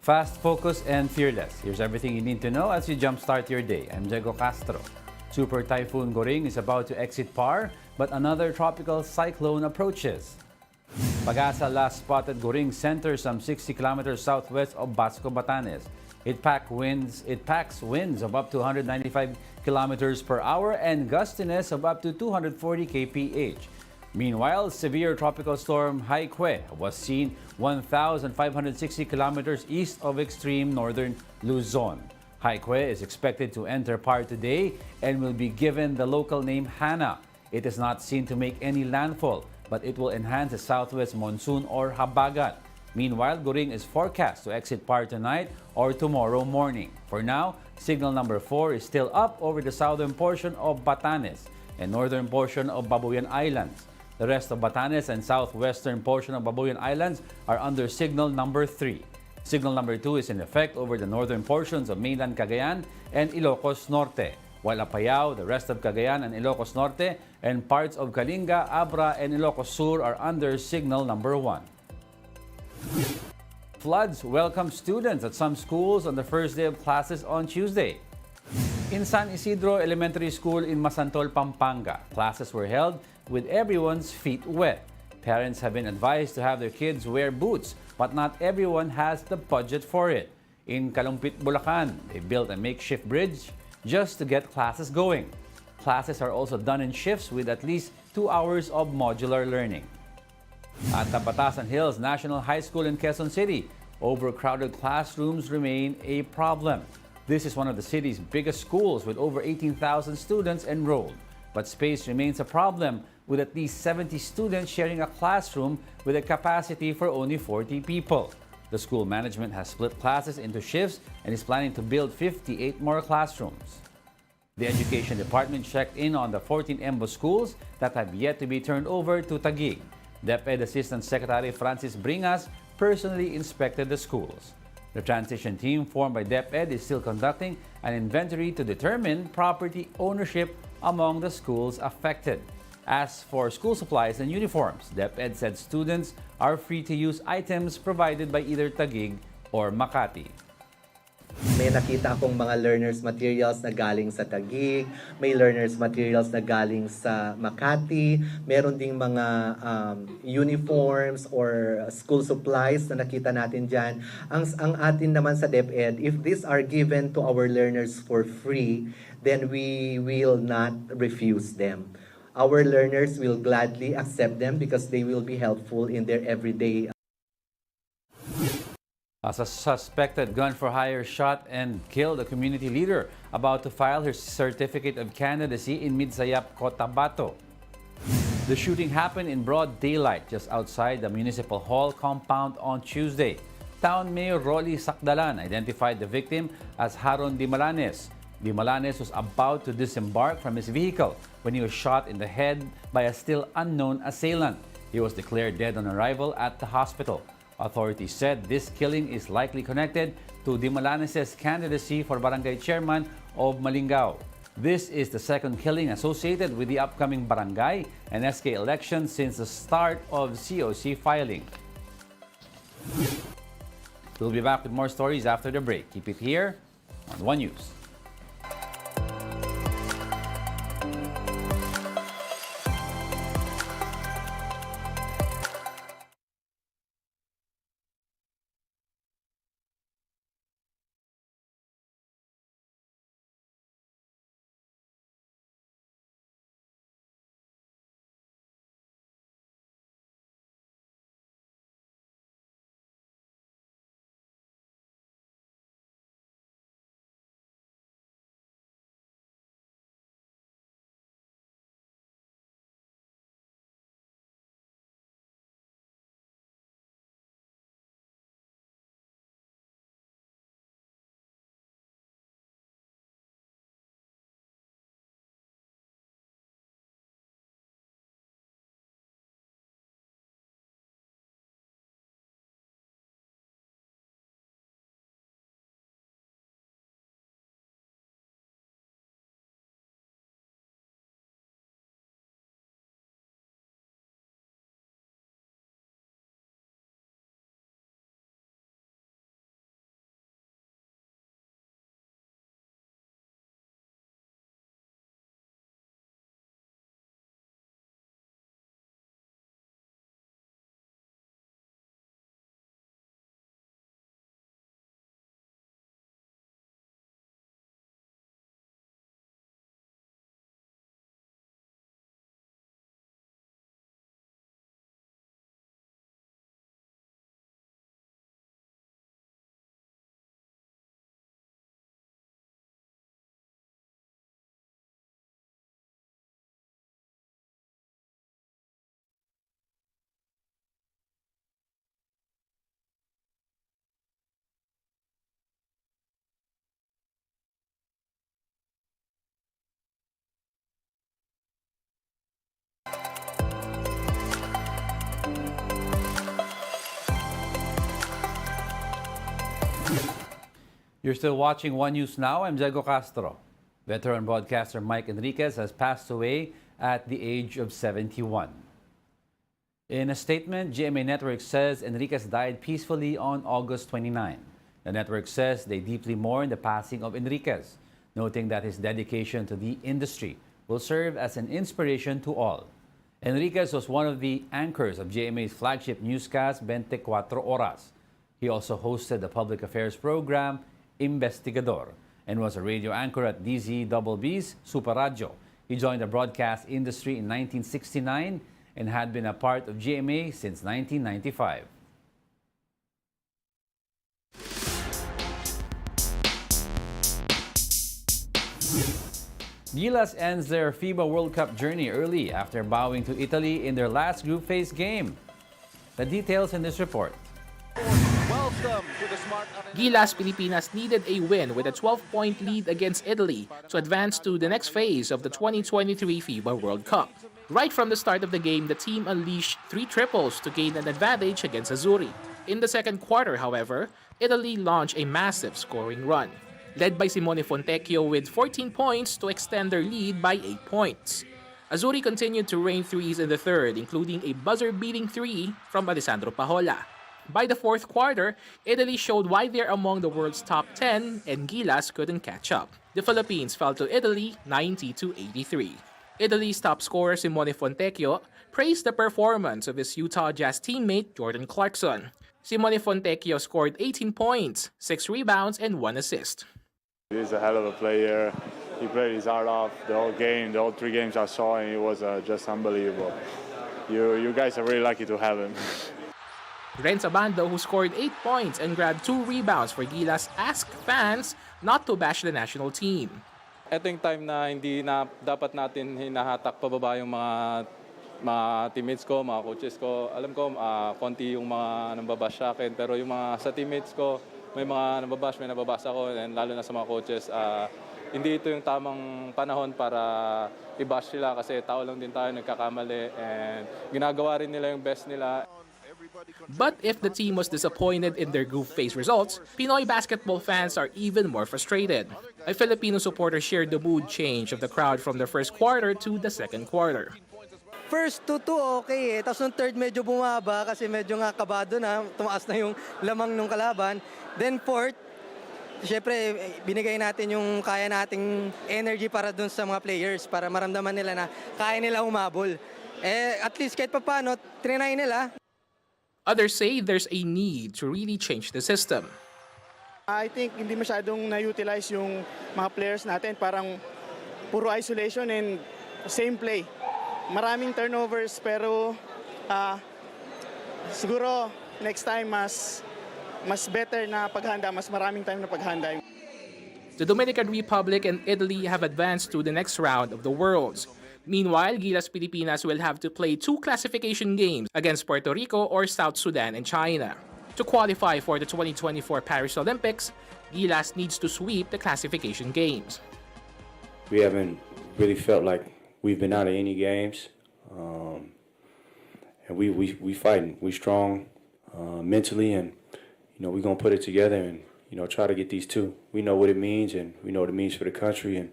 Fast, focused, and fearless. Here's everything you need to know as you jumpstart your day. I'm Diego Castro. Super Typhoon Goring is about to exit PAR, but another tropical cyclone approaches. Pag-asa last spotted Goring Center some 60 kilometers southwest of Basco, Batanes. It packs winds of up to 195 kilometers per hour and gustiness of up to 240 kph. Meanwhile, severe tropical storm Haikue was seen 1,560 kilometers east of extreme northern Luzon. Haikue is expected to enter PAR today and will be given the local name Hana. It is not seen to make any landfall, but it will enhance the southwest monsoon or habagat. Meanwhile, Goring is forecast to exit PAR tonight or tomorrow morning. For now, signal number 4 is still up over the southern portion of Batanes and northern portion of Babuyan Islands. The rest of Batanes and southwestern portion of Babuyan Islands are under signal number 3. Signal number 2 is in effect over the northern portions of mainland Cagayan and Ilocos Norte, while Apayao, the rest of Cagayan and Ilocos Norte, and parts of Kalinga, Abra, and Ilocos Sur are under signal number 1. Floods welcome students at some schools on the first day of classes on Tuesday. In San Isidro Elementary School in Masantol, Pampanga, classes were held with everyone's feet wet. Parents have been advised to have their kids wear boots, but not everyone has the budget for it. In Kalumpit, Bulacan, they built a makeshift bridge just to get classes going. Classes are also done in shifts with at least 2 hours of modular learning. At the Batasan Hills National High School in Quezon City, overcrowded classrooms remain a problem. This is one of the city's biggest schools with over 18,000 students enrolled. But space remains a problem with at least 70 students sharing a classroom with a capacity for only 40 people. The school management has split classes into shifts and is planning to build 58 more classrooms. The Education Department checked in on the 14 EMBO schools that have yet to be turned over to Taguig. DepEd Assistant Secretary Francis Bringas personally inspected the schools. The transition team formed by DepEd is still conducting an inventory to determine property ownership among the schools affected. As for school supplies and uniforms, DepEd said students are free to use items provided by either Taguig or Makati. May nakita akong mga learners materials na galing sa Taguig, may learners materials na galing sa Makati, meron ding mga uniforms or school supplies na nakita natin dyan. Ang atin naman sa DepEd, if these are given to our learners for free, then we will not refuse them. Our learners will gladly accept them because they will be helpful in their everyday. A suspected gun-for-hire shot and killed a community leader about to file her certificate of candidacy in Midsayap, Cotabato. The shooting happened in broad daylight just outside the Municipal Hall compound on Tuesday. Town Mayor Rolly Sakdalan identified the victim as Haron Dimalanes. Dimalanes was about to disembark from his vehicle when he was shot in the head by a still unknown assailant. He was declared dead on arrival at the hospital. Authorities said this killing is likely connected to Dimalanes' candidacy for barangay chairman of Malingao. This is the second killing associated with the upcoming barangay and SK elections since the start of COC filing. We'll be back with more stories after the break. Keep it here on One News. You're still watching One News Now. I'm Diego Castro. Veteran broadcaster Mike Enriquez has passed away at the age of 71. In a statement, GMA Network says Enriquez died peacefully on August 29. The network says they deeply mourn the passing of Enriquez, noting that his dedication to the industry will serve as an inspiration to all. Enriquez was one of the anchors of GMA's flagship newscast, 24 Oras. He also hosted the public affairs program, Investigador, and was a radio anchor at DZBB's Super Radio. He joined the broadcast industry in 1969 and had been a part of GMA since 1995. Gilas ends their FIBA World Cup journey early after bowing to Italy in their last group phase game. The details in this report. Gilas Pilipinas needed a win with a 12-point lead against Italy to advance to the next phase of the 2023 FIBA World Cup. Right from the start of the game, the team unleashed 3 triples to gain an advantage against Azzurri. In the second quarter, however, Italy launched a massive scoring run, led by Simone Fontecchio with 14 points to extend their lead by 8 points. Azzurri continued to rain threes in the third, including a buzzer-beating 3 from Alessandro Pajola. By the fourth quarter, Italy showed why they're among the world's top 10 and Gilas couldn't catch up. The Philippines fell to Italy 90-83. Italy's top scorer Simone Fontecchio praised the performance of his Utah Jazz teammate Jordan Clarkson. Simone Fontecchio scored 18 points, 6 rebounds, and 1 assist. He's a hell of a player. He played his heart off the whole game, the whole 3 games I saw, and it was just unbelievable. You guys are really lucky to have him. Renz Abando, who scored 8 points and grabbed 2 rebounds for Gilas, asked fans not to bash the national team. Ito yung time na hindi na dapat natin hinahatak pababa yung mga teammates ko, mga coaches ko. Alam ko, konti yung mga nambabash sa akin, pero yung mga sa teammates ko, may mga nambabash, may nababasa ko, and lalo na sa mga coaches, hindi ito yung tamang panahon para i-bash sila kasi tao lang din tayo, nagkakamali, and ginagawa rin nila yung best nila. But if the team was disappointed in their group phase results, Pinoy basketball fans are even more frustrated. A Filipino supporter shared the mood change of the crowd from the first quarter to the second quarter. First 2-2 okay eh. Tapos nung third medyo bumaba kasi medyo nga kabado na, tumaas na yung lamang nung kalaban. Then fourth, syempre binigay natin yung kaya nating energy para dun sa mga players para maramdaman nila na kaya nila humabol. At least kahit pa paano, trinay nila. Others say there's a need to really change the system. I think hindi masyadong na-utilize yung mga players natin. Parang puro isolation and same play. Maraming turnovers pero siguro next time mas better na paghanda, mas maraming time na paghanda. The Dominican Republic and Italy have advanced to the next round of the Worlds. Meanwhile, Gilas Pilipinas will have to play 2 classification games against Puerto Rico or South Sudan and China. To qualify for the 2024 Paris Olympics, Gilas needs to sweep the classification games. We haven't really felt like we've been out of any games, and we fighting. We strong mentally, and we're gonna put it together and try to get these 2. We know what it means, and we know what it means for the country, and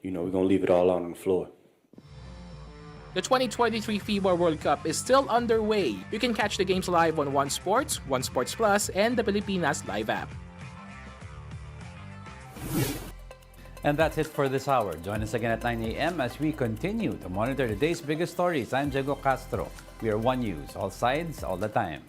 we're going to leave it all out on the floor. The 2023 FIBA World Cup is still underway. You can catch the games live on One Sports, One Sports Plus, and the Pilipinas Live app. And that's it for this hour. Join us again at 9 a.m. as we continue to monitor the day's biggest stories. I'm Diego Castro. We are One News, all sides, all the time.